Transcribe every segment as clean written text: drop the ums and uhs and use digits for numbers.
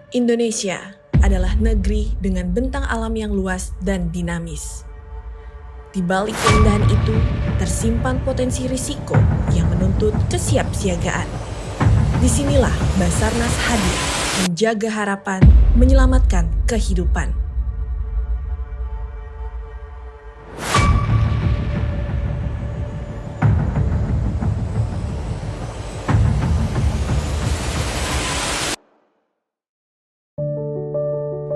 Indonesia adalah negeri dengan bentang alam yang luas dan dinamis. Di balik keindahan itu, tersimpan potensi risiko yang menuntut kesiapsiagaan. Disinilah Basarnas hadir, menjaga harapan, menyelamatkan kehidupan.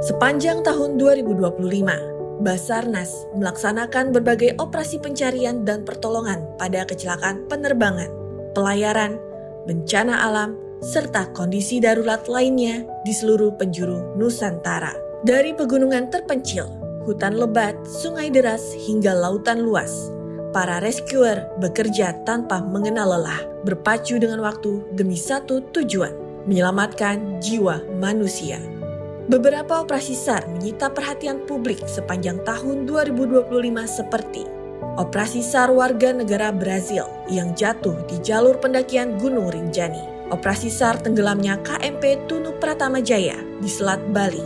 Sepanjang tahun 2025, Basarnas melaksanakan berbagai operasi pencarian dan pertolongan pada kecelakaan penerbangan, pelayaran, bencana alam, serta kondisi darurat lainnya di seluruh penjuru Nusantara. Dari pegunungan terpencil, hutan lebat, sungai deras, hingga lautan luas, para rescuer bekerja tanpa mengenal lelah, berpacu dengan waktu demi satu tujuan, menyelamatkan jiwa manusia. Beberapa operasi SAR menyita perhatian publik sepanjang tahun 2025 seperti Operasi SAR warga negara Brazil yang jatuh di jalur pendakian Gunung Rinjani, Operasi SAR tenggelamnya KMP Tunu Pratama Jaya di Selat Bali,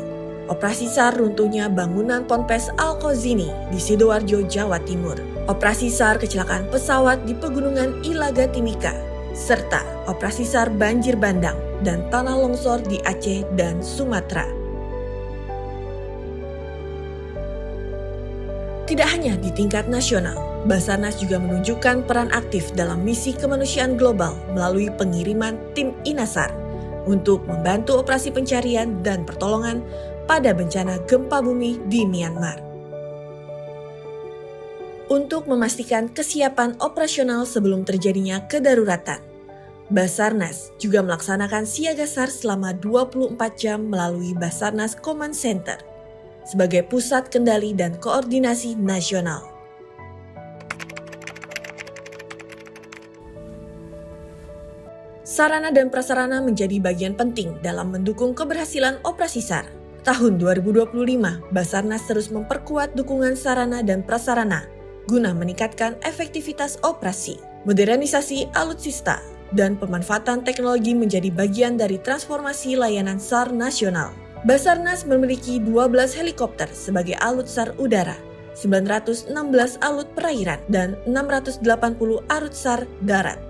Operasi SAR runtuhnya bangunan Ponpes Al-Kozini di Sidoarjo, Jawa Timur, Operasi SAR kecelakaan pesawat di Pegunungan Ilaga Timika, serta Operasi SAR banjir bandang dan tanah longsor di Aceh dan Sumatera. Tidak hanya di tingkat nasional, Basarnas juga menunjukkan peran aktif dalam misi kemanusiaan global melalui pengiriman tim INASAR untuk membantu operasi pencarian dan pertolongan pada bencana gempa bumi di Myanmar. Untuk memastikan kesiapan operasional sebelum terjadinya kedaruratan, Basarnas juga melaksanakan siaga SAR selama 24 jam melalui Basarnas Command Center sebagai pusat kendali dan koordinasi nasional. Sarana dan prasarana menjadi bagian penting dalam mendukung keberhasilan operasi SAR. Tahun 2025, Basarnas terus memperkuat dukungan sarana dan prasarana guna meningkatkan efektivitas operasi, modernisasi alutsista, dan pemanfaatan teknologi menjadi bagian dari transformasi layanan SAR nasional. Basarnas memiliki 12 helikopter sebagai alut SAR udara, 916 alut perairan, dan 680 alut SAR darat.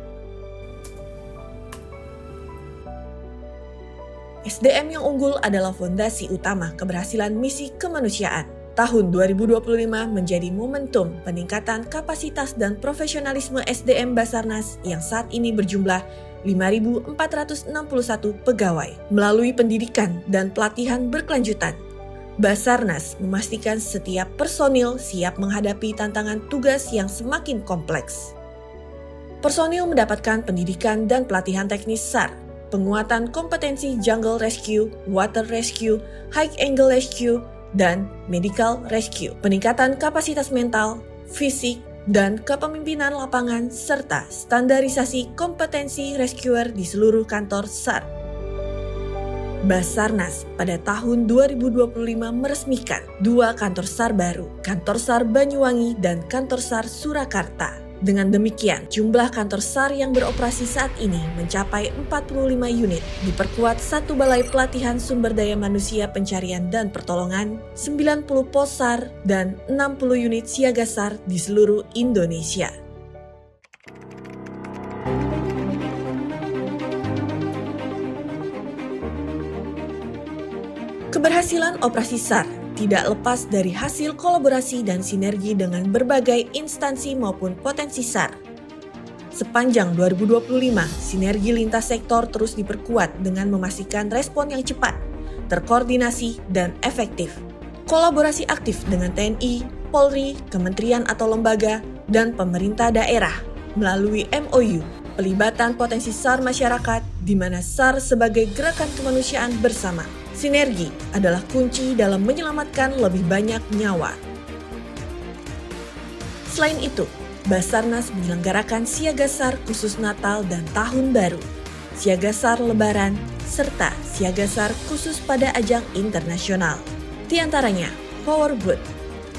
SDM yang unggul adalah fondasi utama keberhasilan misi kemanusiaan. Tahun 2025 menjadi momentum peningkatan kapasitas dan profesionalisme SDM Basarnas yang saat ini berjumlah 5.461 pegawai. Melalui pendidikan dan pelatihan berkelanjutan, Basarnas memastikan setiap personil siap menghadapi tantangan tugas yang semakin kompleks. Personil mendapatkan pendidikan dan pelatihan teknis SAR, penguatan kompetensi jungle rescue, water rescue, high angle rescue, dan medical rescue, peningkatan kapasitas mental, fisik, dan kepemimpinan lapangan, serta standarisasi kompetensi rescuer di seluruh kantor SAR. Basarnas pada tahun 2025 meresmikan 2 kantor SAR baru, Kantor SAR Banyuwangi dan Kantor SAR Surakarta. Dengan demikian, jumlah kantor SAR yang beroperasi saat ini mencapai 45 unit, diperkuat 1 balai pelatihan sumber daya manusia pencarian dan pertolongan, 90 pos SAR, dan 60 unit siaga SAR di seluruh Indonesia. Keberhasilan operasi SAR tidak lepas dari hasil kolaborasi dan sinergi dengan berbagai instansi maupun potensi SAR. Sepanjang 2025, sinergi lintas sektor terus diperkuat dengan memastikan respon yang cepat, terkoordinasi, dan efektif. Kolaborasi aktif dengan TNI, Polri, kementerian atau lembaga, dan pemerintah daerah melalui MOU, pelibatan potensi SAR masyarakat, di mana SAR sebagai gerakan kemanusiaan bersama. Sinergi adalah kunci dalam menyelamatkan lebih banyak nyawa. Selain itu, Basarnas menyelenggarakan siaga SAR khusus Natal dan Tahun Baru, siaga SAR Lebaran, serta siaga SAR khusus pada ajang internasional. Di antaranya Powerboat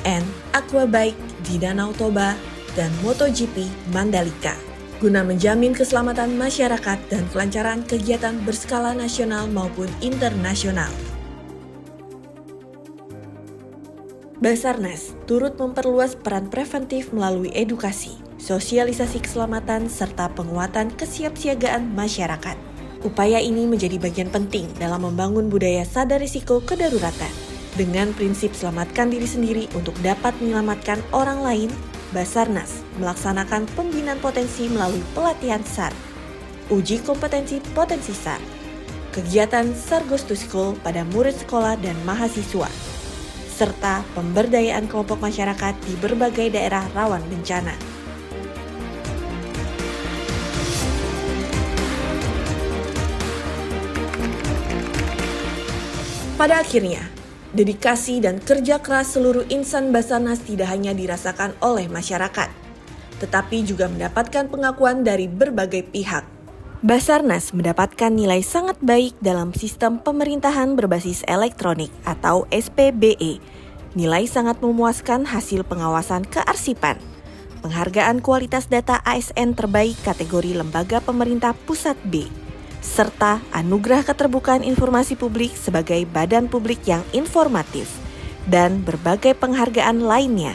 and Aquabike di Danau Toba dan MotoGP Mandalika. guna menjamin keselamatan masyarakat dan kelancaran kegiatan berskala nasional maupun internasional. Basarnas turut memperluas peran preventif melalui edukasi, sosialisasi keselamatan, serta penguatan kesiapsiagaan masyarakat. Upaya ini menjadi bagian penting dalam membangun budaya sadar risiko kedaruratan. Dengan prinsip selamatkan diri sendiri untuk dapat menyelamatkan orang lain, Basarnas melaksanakan pembinaan potensi melalui pelatihan SAR, uji kompetensi potensi SAR, kegiatan SAR Goes to School pada murid sekolah dan mahasiswa, serta pemberdayaan kelompok masyarakat di berbagai daerah rawan bencana. Pada akhirnya, dedikasi dan kerja keras seluruh insan Basarnas tidak hanya dirasakan oleh masyarakat, tetapi juga mendapatkan pengakuan dari berbagai pihak. Basarnas mendapatkan nilai sangat baik dalam sistem pemerintahan berbasis elektronik atau SPBE. Nilai sangat memuaskan hasil pengawasan kearsipan. Penghargaan kualitas data ASN terbaik kategori lembaga pemerintah pusat B, serta anugerah keterbukaan informasi publik sebagai badan publik yang informatif, dan berbagai penghargaan lainnya